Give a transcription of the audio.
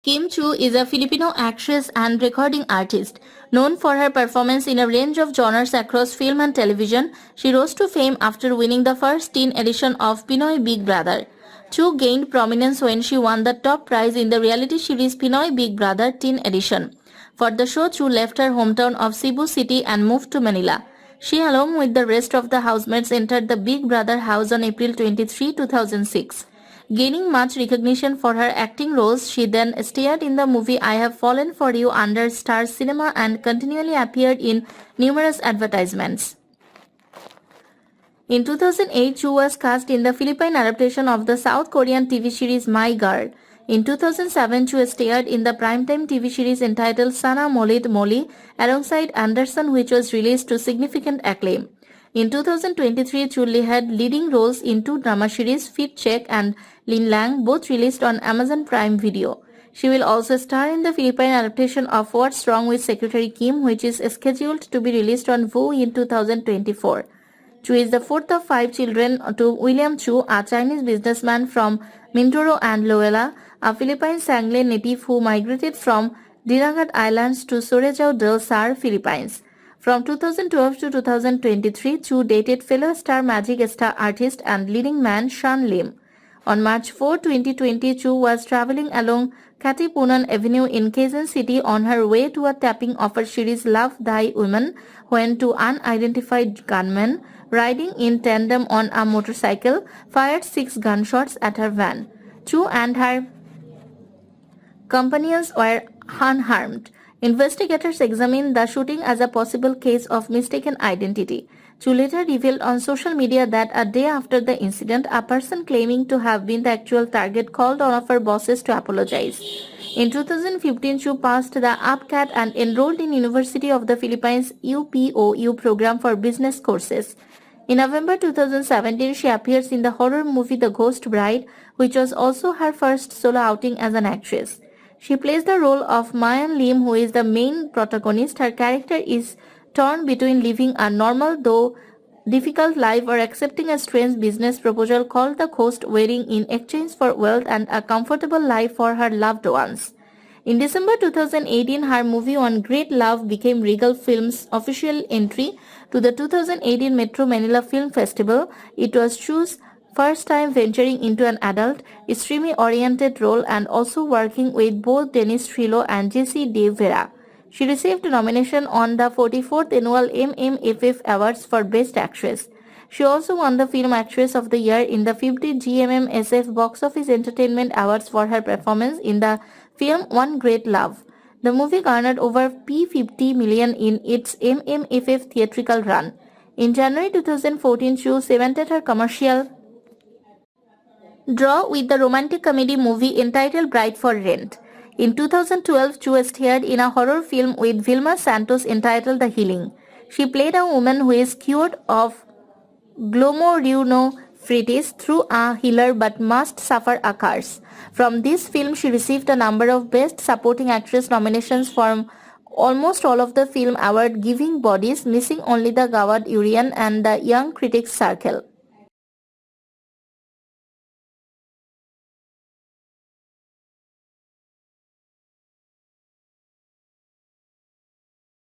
Chiu is a Filipino actress and recording artist. Known for her performance in a range of genres across film and television, she rose to fame after winning the first teen edition of Pinoy Big Brother. Chiu gained prominence when she won the top prize in the reality series Pinoy Big Brother Teen Edition. For the show, Chiu left her hometown of Cebu City and moved to Manila. She, along with the rest of the housemates, entered the Big Brother house on April 23, 2006. Gaining much recognition for her acting roles, she then starred in the movie I Have Fallen for You under Star Cinema and continually appeared in numerous advertisements. In 2008, Chiu was cast in the Philippine adaptation of the South Korean TV series My Girl. In 2007, Chiu starred in the primetime TV series entitled Sana Molit Moli alongside Anderson, which was released to significant acclaim. In 2023, Chiu had leading roles in two drama series, Fit Check and Lin Lang, both released on Amazon Prime Video. She will also star in the Philippine adaptation of What's Wrong with Secretary Kim, which is scheduled to be released on VU in 2024. Chiu is the fourth of five children to William Chiu, a Chinese businessman from Mindoro and Loela, a Philippine Sangley native who migrated from Dinagat Islands to Surigao del Sur, Philippines. From 2012 to 2023, Chiu dated fellow Star Magic star artist and leading man Sean Lim. On March 4, 2020, Chiu was traveling along Katipunan Avenue in Quezon City on her way to a tapping of her series Love Thy Women when two unidentified gunmen, riding in tandem on a motorcycle, fired 6 gunshots at her van. Chiu and her companions were unharmed. Investigators examined the shooting as a possible case of mistaken identity. Chiu later revealed on social media that a day after the incident, a person claiming to have been the actual target called one of her bosses to apologize. In 2015, Chiu passed the APCAT and enrolled in University of the Philippines UPOU program for business courses. In November 2017, she appears in the horror movie The Ghost Bride, which was also her first solo outing as an actress. She plays the role of Mayan Lim, who is the main protagonist. Her character is torn between living a normal though difficult life or accepting a strange business proposal called the Ghost Wedding in exchange for wealth and a comfortable life for her loved ones. In December 2018, her movie On Great Love became Regal Films' official entry to the 2018 Metro Manila Film Festival. It was Chiu's first time venturing into an adult, streamy-oriented role and also working with both Dennis Trillo and Jessie De Vera. She received a nomination on the 44th Annual MMFF Awards for Best Actress. She also won the Film Actress of the Year in the 50th GMMSF Box Office Entertainment Awards for her performance in the film One Great Love. The movie garnered over P50 million in its MMFF theatrical run. In January 2014, Chiu cemented her commercial draw with the romantic comedy movie entitled Bride for Rent. In 2012, Chiu starred in a horror film with Vilma Santos entitled The Healing. She played a woman who is cured of glomerulonephritis through a healer but must suffer a curse. From this film, she received a number of Best Supporting Actress nominations from almost all of the film award-giving bodies, missing only the Gawad Urian and the Young Critics Circle.